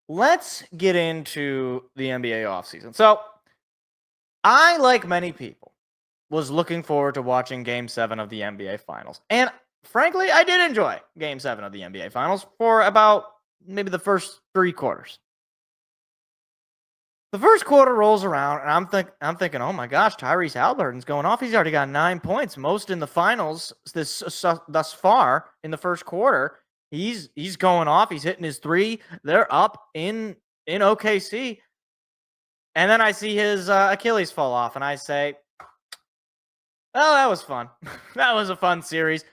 let's get into the NBA offseason. So, I, like many people, was looking forward to watching Game 7 of the NBA Finals. And frankly, I did enjoy Game 7 of the NBA Finals for about maybe the first three quarters. The first quarter rolls around, and I'm thinking, oh my gosh, Tyrese Halliburton's going off. He's already got 9 points, most in the finals thus far in the first quarter. He's going off. He's hitting his three. They're up in OKC, and then I see his Achilles fall off, and I say, "Oh, that was fun. That was a fun series."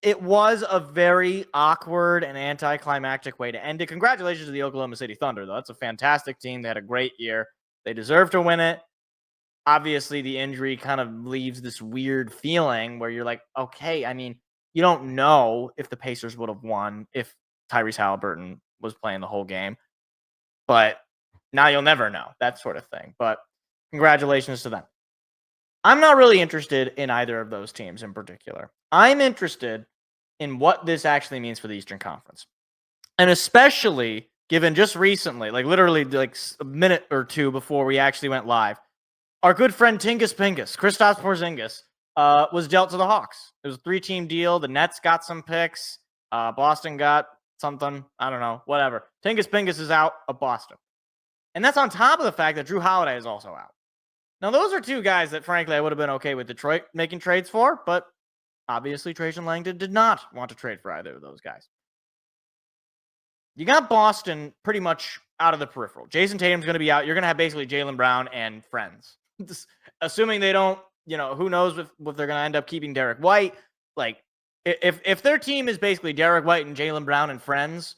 It was a very awkward and anticlimactic way to end it. Congratulations to the Oklahoma City Thunder, though. That's a fantastic team. They had a great year. They deserve to win it. Obviously, the injury kind of leaves this weird feeling where you're like, okay, I mean, you don't know if the Pacers would have won if Tyrese Halliburton was playing the whole game. But now you'll never know, that sort of thing. But congratulations to them. I'm not really interested in either of those teams in particular. I'm interested in what this actually means for the Eastern Conference. And especially given just recently, like literally like a minute or two before we actually went live, our good friend Tingus Pingus, Kristaps Porzingis, was dealt to the Hawks. It was a 3-team deal. The Nets got some picks. Boston got something. I don't know. Whatever. Tingus Pingus is out of Boston. And that's on top of the fact that Drew Holiday is also out. Now, those are two guys that, frankly, I would have been okay with Detroit making trades for, but obviously Trajan Langdon did not want to trade for either of those guys. You got Boston pretty much out of the peripheral. Jason Tatum's going to be out. You're going to have basically Jaylen Brown and friends. Assuming they don't, who knows if they're going to end up keeping Derek White. Like, if their team is basically Derek White and Jaylen Brown and friends,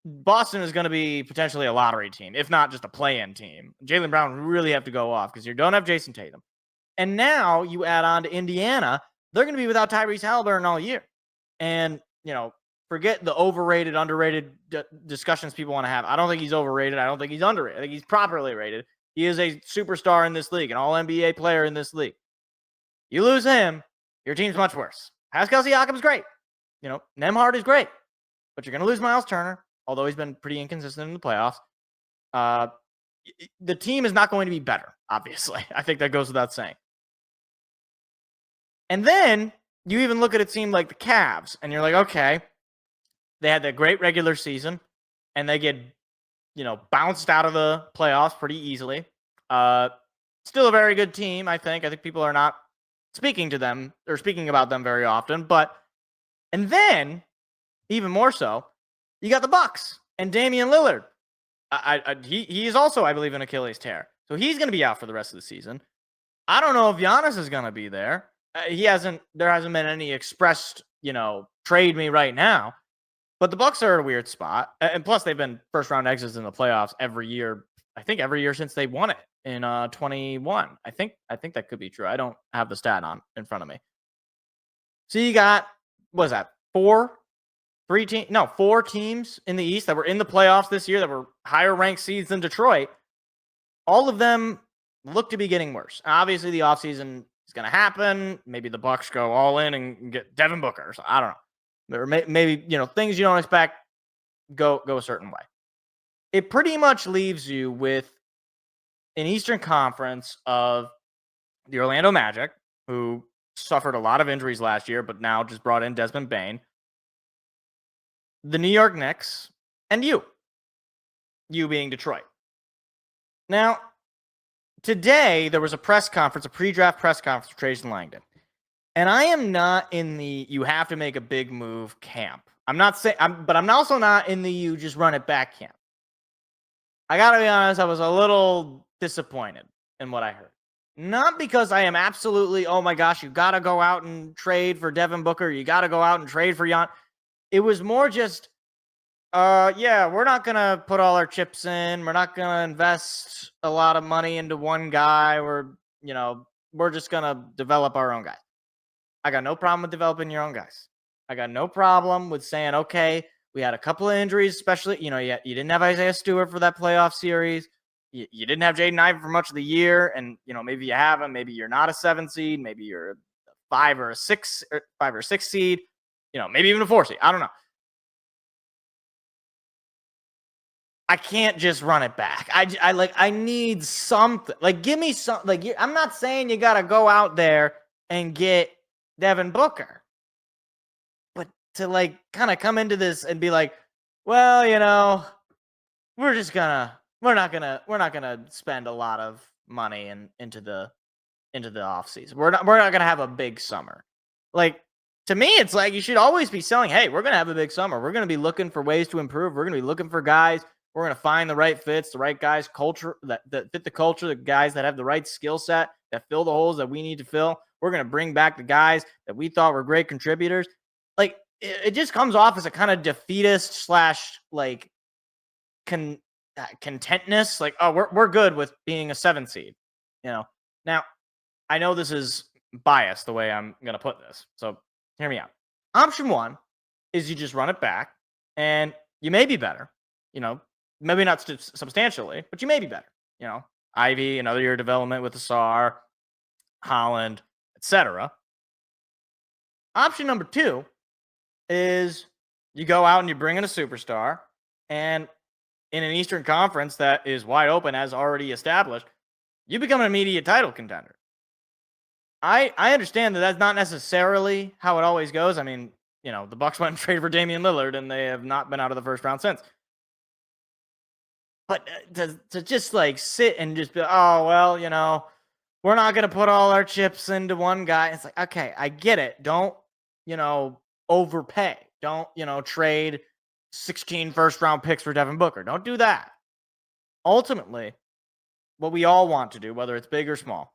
Boston is going to be potentially a lottery team, if not just a play-in team. Jaylen Brown really have to go off because you don't have Jason Tatum. And now you add on to Indiana, they're going to be without Tyrese Halliburton all year. And, forget the overrated, underrated discussions people want to have. I don't think he's overrated. I don't think he's underrated. I think he's properly rated. He is a superstar in this league, an all-NBA player in this league. You lose him, your team's much worse. Pascal Siakam's great. Nembhard is great. But you're going to lose Miles Turner, although he's been pretty inconsistent in the playoffs. The team is not going to be better, obviously. I think that goes without saying. And then you even look at a team like the Cavs, and you're like, okay, they had that great regular season, and they get, bounced out of the playoffs pretty easily. Still a very good team, I think. I think people are not speaking to them or speaking about them very often. And then, even more so, you got the Bucks and Damian Lillard. He is also, I believe, an Achilles tear. So he's going to be out for the rest of the season. I don't know if Giannis is going to be there. There hasn't been any expressed, trade me right now. But the Bucks are at a weird spot. And plus, they've been first-round exits in the playoffs every year. I think every year since they won it in 21. I think that could be true. I don't have the stat in front of me. So you got, what is that, four teams in the East that were in the playoffs this year that were higher-ranked seeds than Detroit. All of them look to be getting worse. Obviously, the offseason is going to happen. Maybe the Bucks go all in and get Devin Booker. So I don't know. Or maybe, things you don't expect go a certain way. It pretty much leaves you with an Eastern Conference of the Orlando Magic, who suffered a lot of injuries last year, but now just brought in Desmond Bane, the New York Knicks, and you being Detroit. Now, today there was a pre-draft press conference for Trajan Langdon. And I am not in the you have to make a big move camp. But I'm also not in the you just run it back camp. I got to be honest, I was a little disappointed in what I heard. Not because I am absolutely, oh my gosh, you got to go out and trade for Devin Booker. You got to go out and trade for Jan. It was more just, we're not going to put all our chips in. We're not going to invest a lot of money into one guy. We're just going to develop our own guys. I got no problem with developing your own guys. I got no problem with saying, okay, we had a couple of injuries, especially, you didn't have Isaiah Stewart for that playoff series. You didn't have Jaden Ivey for much of the year. And, maybe you have him. Maybe you're not a 7 seed. Maybe you're a 5 or 6 seed. Maybe even a 4 seed. I don't know. I can't just run it back. I need something. Like, give me some. Like, I'm not saying you got to go out there and get Devin Booker, but to like kind of come into this and be like, well, we're not gonna spend a lot of money into the offseason. We're not gonna have a big summer. Like, to me, it's like you should always be selling, hey, we're gonna have a big summer. We're gonna be looking for ways to improve. We're gonna be looking for guys. We're gonna find the right fits, the right guys, culture that fit the culture, the guys that have the right skill set, that fill the holes that we need to fill. We're gonna bring back the guys that we thought were great contributors. Like, it just comes off as a kind of defeatist slash like contentness. Like, oh, we're good with being a 7 seed. Now, I know this is biased the way I'm going to put this, so hear me out. Option 1 is you just run it back, and you may be better. Maybe not substantially, but you may be better. Ivy, another year of development with Asar, Holland, etc. Option number 2 is you go out and you bring in a superstar, and in an Eastern Conference that is wide open, as already established, you become an immediate title contender. I understand that that's not necessarily how it always goes. I mean, the Bucks went and traded for Damian Lillard, and they have not been out of the first round since. But to just like sit and just be, oh, well, we're not going to put all our chips into one guy. It's like, okay, I get it. Don't, overpay. Don't, trade 16 first round picks for Devin Booker. Don't do that. Ultimately, what we all want to do, whether it's big or small,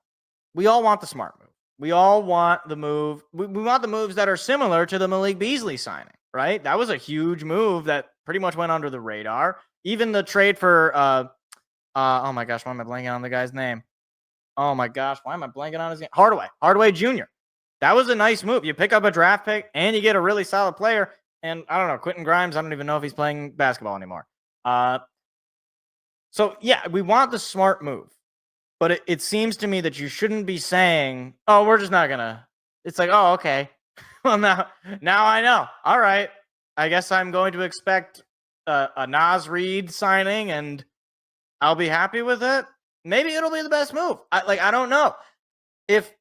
we all want the smart move. We all want the move. We want the moves that are similar to the Malik Beasley signing, right? That was a huge move that pretty much went under the radar. Even the trade for, oh my gosh, why am I blanking on the guy's name? Oh my gosh, why am I blanking on his name? Hardaway Jr. That was a nice move. You pick up a draft pick and you get a really solid player. And I don't know, Quentin Grimes, I don't even know if he's playing basketball anymore. So yeah, we want the smart move. But it seems to me that you shouldn't be saying, oh, we're just not going to. It's like, oh, okay. Well, now I know. All right. I guess I'm going to expect a Nas Reed signing, and I'll be happy with it. Maybe it'll be the best move. I don't know. If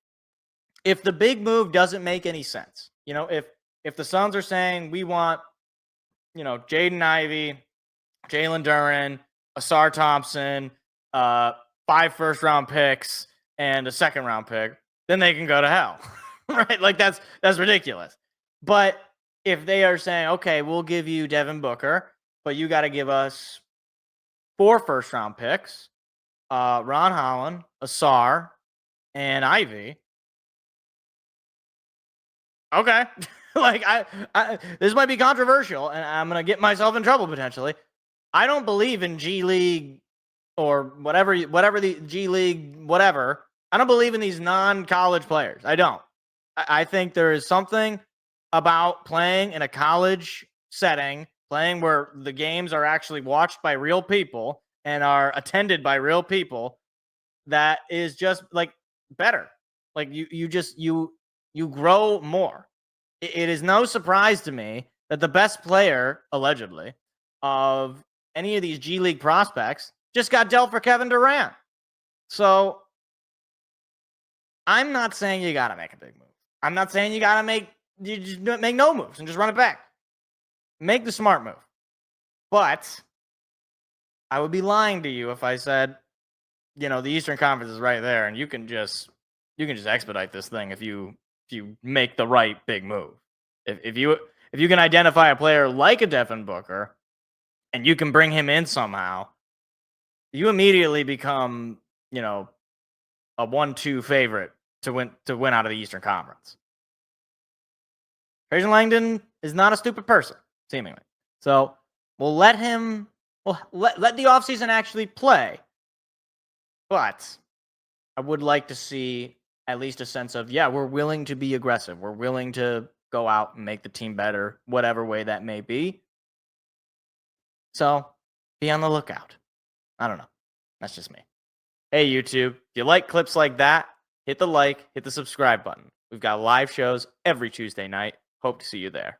the big move doesn't make any sense, if the Suns are saying we want, Jaden Ivey, Jalen Duren, Asar Thompson, 5 first-round picks and a second-round pick, then they can go to hell, right? Like, that's ridiculous. But if they are saying, okay, we'll give you Devin Booker, but you got to give us 4 first-round picks, Ron Holland, Asar, and Ivy. Okay. Like, I this might be controversial, and I'm going to get myself in trouble potentially. I don't believe in G League or whatever the G League, whatever. I don't believe in these non-college players. I don't. I think there is something about playing in a college setting, playing where the games are actually watched by real people and are attended by real people, that is just like better. Like you grow more. It is no surprise to me that the best player, allegedly, of any of these G League prospects just got dealt for Kevin Durant. So I'm not saying you got to make a big move. I'm not saying you just make no moves and just run it back. Make the smart move. But I would be lying to you if I said, the Eastern Conference is right there and you can just expedite this thing if you make the right big move. If you can identify a player like a Devin Booker and you can bring him in somehow, you immediately become, a 1-2 favorite to win out of the Eastern Conference. Trajan Langdon is not a stupid person, seemingly. So we'll let the offseason actually play. But I would like to see at least a sense of, yeah, we're willing to be aggressive. We're willing to go out and make the team better, whatever way that may be. So be on the lookout. I don't know. That's just me. Hey, YouTube, if you like clips like that, hit the like, hit the subscribe button. We've got live shows every Tuesday night. Hope to see you there.